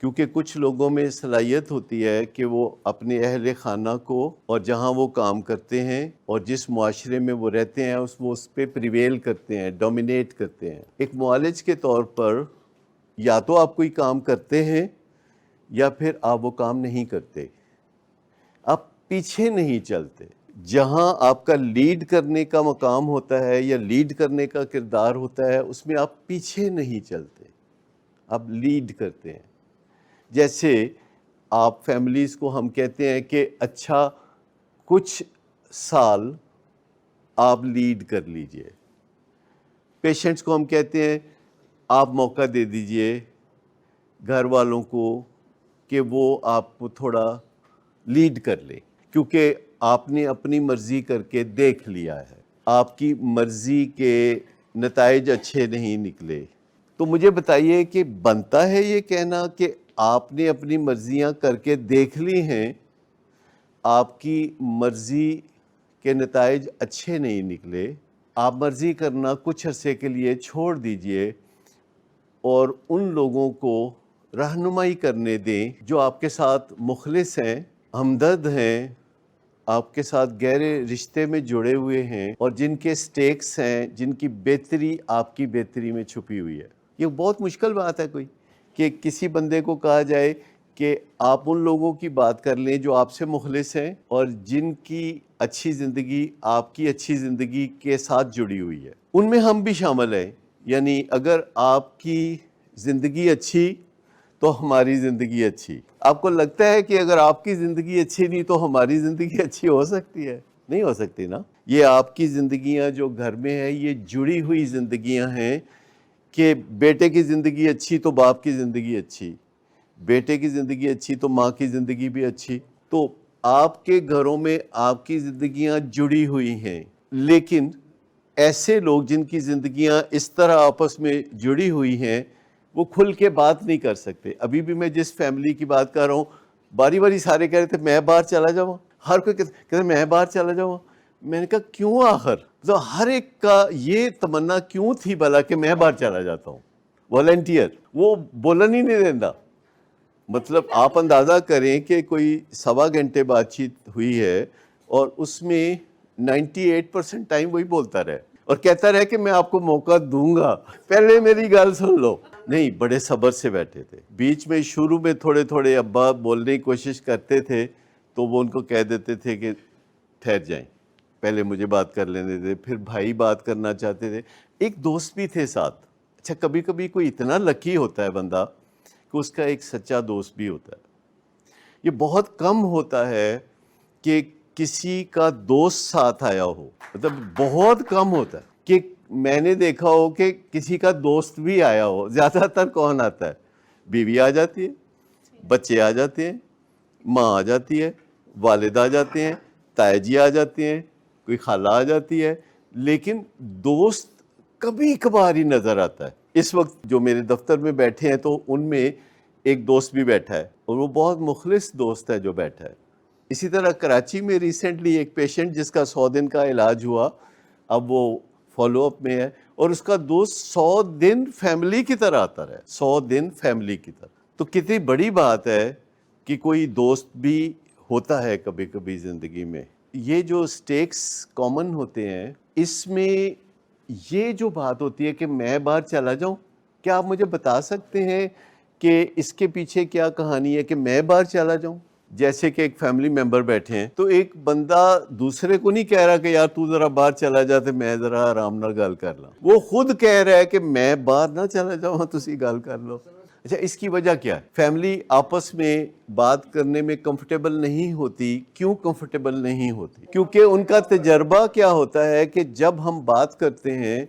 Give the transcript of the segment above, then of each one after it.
کیونکہ کچھ لوگوں میں صلاحیت ہوتی ہے کہ وہ اپنے اہل خانہ کو اور جہاں وہ کام کرتے ہیں اور جس معاشرے میں وہ رہتے ہیں اس پہ پریویل کرتے ہیں، ڈومینیٹ کرتے ہیں۔ ایک معالج کے طور پر یا تو آپ کوئی کام کرتے ہیں یا پھر آپ وہ کام نہیں کرتے، آپ پیچھے نہیں چلتے۔ جہاں آپ کا لیڈ کرنے کا مقام ہوتا ہے یا لیڈ کرنے کا کردار ہوتا ہے، اس میں آپ پیچھے نہیں چلتے، آپ لیڈ کرتے ہیں۔ جیسے آپ فیملیز کو ہم کہتے ہیں کہ اچھا کچھ سال آپ لیڈ کر لیجئے، پیشنٹس کو ہم کہتے ہیں آپ موقع دے دیجئے گھر والوں کو کہ وہ آپ کو تھوڑا لیڈ کر لے، کیونکہ آپ نے اپنی مرضی کر کے دیکھ لیا ہے، آپ کی مرضی کے نتائج اچھے نہیں نکلے۔ تو مجھے بتائیے کہ بنتا ہے یہ کہنا کہ آپ نے اپنی مرضیاں کر کے دیکھ لی ہیں، آپ کی مرضی کے نتائج اچھے نہیں نکلے، آپ مرضی کرنا کچھ عرصے کے لیے چھوڑ دیجئے اور ان لوگوں کو رہنمائی کرنے دیں جو آپ کے ساتھ مخلص ہیں، ہمدرد ہیں، آپ کے ساتھ گہرے رشتے میں جڑے ہوئے ہیں اور جن کے سٹیکس ہیں، جن کی بہتری آپ کی بہتری میں چھپی ہوئی ہے۔ یہ بہت مشکل بات ہے کوئی کہ کسی بندے کو کہا جائے کہ آپ ان لوگوں کی بات کر لیں جو آپ سے مخلص ہیں اور جن کی اچھی زندگی آپ کی اچھی زندگی کے ساتھ جڑی ہوئی ہے، ان میں ہم بھی شامل ہیں۔ یعنی اگر آپ کی زندگی اچھی تو ہماری زندگی اچھی۔ آپ کو لگتا ہے کہ اگر آپ کی زندگی اچھی نہیں تو ہماری زندگی اچھی ہو سکتی ہے؟ نہیں ہو سکتی نا۔ یہ آپ کی زندگیاں جو گھر میں ہیں یہ جڑی ہوئی زندگیاں ہیں کہ بیٹے کی زندگی اچھی تو باپ کی زندگی اچھی، بیٹے کی زندگی اچھی تو ماں کی زندگی بھی اچھی۔ تو آپ کے گھروں میں آپ کی زندگیاں جڑی ہوئی ہیں، لیکن ایسے لوگ جن کی زندگیاں اس طرح آپس میں جڑی ہوئی ہیں وہ کھل کے بات نہیں کر سکتے۔ ابھی بھی میں جس فیملی کی بات کر رہا ہوں، باری باری سارے کہہ رہے تھے میں باہر چلا جاؤں، ہر کوئی کہتے میں باہر چلا جاؤں۔ میں نے کہا کیوں آخر؟ تو ہر ایک کا یہ تمنا کیوں تھی بھلا کہ میں باہر چلا جاتا ہوں؟ والنٹیئر وہ بولن ہی نہیں دیتا۔ مطلب آپ اندازہ کریں کہ کوئی 1.25 گھنٹے بات چیت ہوئی ہے اور اس میں 98% ٹائم وہی بولتا رہے اور کہتا رہے کہ میں آپ کو موقع دوں گا، پہلے میری گل سن لو۔ نہیں، بڑے صبر سے بیٹھے تھے۔ بیچ میں شروع میں تھوڑے تھوڑے ابا بولنے کی کوشش کرتے تھے تو وہ ان کو کہہ دیتے تھے کہ ٹھہر جائیں، پہلے مجھے بات کر لینے تھے۔ پھر بھائی بات کرنا چاہتے تھے، ایک دوست بھی تھے ساتھ۔ اچھا کبھی کبھی کوئی اتنا لکی ہوتا ہے بندہ کہ اس کا ایک سچا دوست بھی ہوتا ہے۔ یہ بہت کم ہوتا ہے کہ کسی کا دوست ساتھ آیا ہو، مطلب بہت کم ہوتا ہے کہ میں نے دیکھا ہو کہ کسی کا دوست بھی آیا ہو۔ زیادہ تر کون آتا ہے؟ بیوی آ جاتی ہے، بچے آ جاتے ہیں، ماں آ جاتی ہے، والد آ جاتے ہیں، تایا جی آ جاتے ہیں، کوئی خالہ آ جاتی ہے، لیکن دوست کبھی کبھار ہی نظر آتا ہے۔ اس وقت جو میرے دفتر میں بیٹھے ہیں تو ان میں ایک دوست بھی بیٹھا ہے اور وہ بہت مخلص دوست ہے جو بیٹھا ہے۔ اسی طرح کراچی میں ریسنٹلی ایک پیشنٹ جس کا 100 دن کا علاج ہوا، اب وہ فالو اپ میں ہے اور اس کا دوست 100 دن فیملی کی طرح آتا رہا، 100 دن فیملی کی طرح۔ تو کتنی بڑی بات ہے کہ کوئی دوست بھی ہوتا ہے کبھی کبھی زندگی میں۔ یہ جو سٹیکس کامن ہوتے ہیں، اس میں یہ جو بات ہوتی ہے کہ میں باہر چلا جاؤں، کیا آپ مجھے بتا سکتے ہیں کہ اس کے پیچھے کیا کہانی ہے کہ میں باہر چلا جاؤں؟ جیسے کہ ایک فیملی ممبر بیٹھے ہیں تو ایک بندہ دوسرے کو نہیں کہہ رہا کہ یار تو ذرا باہر چلا جاتے میں ذرا آرام نہ گل کر لاں، وہ خود کہہ رہا ہے کہ میں باہر نہ چلا جاؤں تسی گل کر لو۔ اچھا اس کی وجہ کیا ہے؟ فیملی آپس میں بات کرنے میں کمفرٹیبل نہیں ہوتی۔ کیوں کمفرٹیبل نہیں ہوتی؟ کیونکہ ان کا تجربہ کیا ہوتا ہے کہ جب ہم بات کرتے ہیں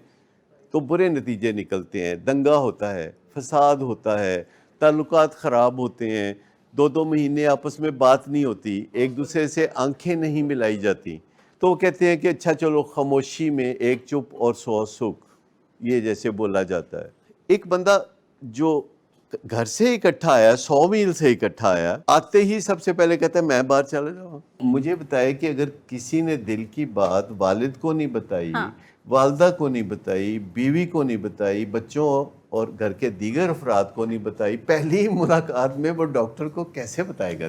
تو برے نتیجے نکلتے ہیں، دنگا ہوتا ہے، فساد ہوتا ہے، تعلقات خراب ہوتے ہیں، 2 مہینے آپس میں بات نہیں ہوتی، ایک دوسرے سے آنکھیں نہیں ملائی جاتی، تو وہ کہتے ہیں کہ اچھا چلو خاموشی میں ایک چپ اور 100 سکھ، یہ جیسے بولا جاتا ہے۔ ایک بندہ جو گھر سے اکٹھا آیا، 100 میل سے اکٹھا آیا، آتے ہی سب سے پہلے کہتا ہے میں باہر چلا جاؤں. مجھے بتایا کہ اگر کسی نے دل کی بات والد کو نہیں بتائی، والدہ کو نہیں بتائی، بیوی کو نہیں بتائی، بچوں اور گھر کے دیگر افراد کو نہیں بتائی، پہلی ملاقات میں وہ ڈاکٹر کو کیسے بتائے گا؟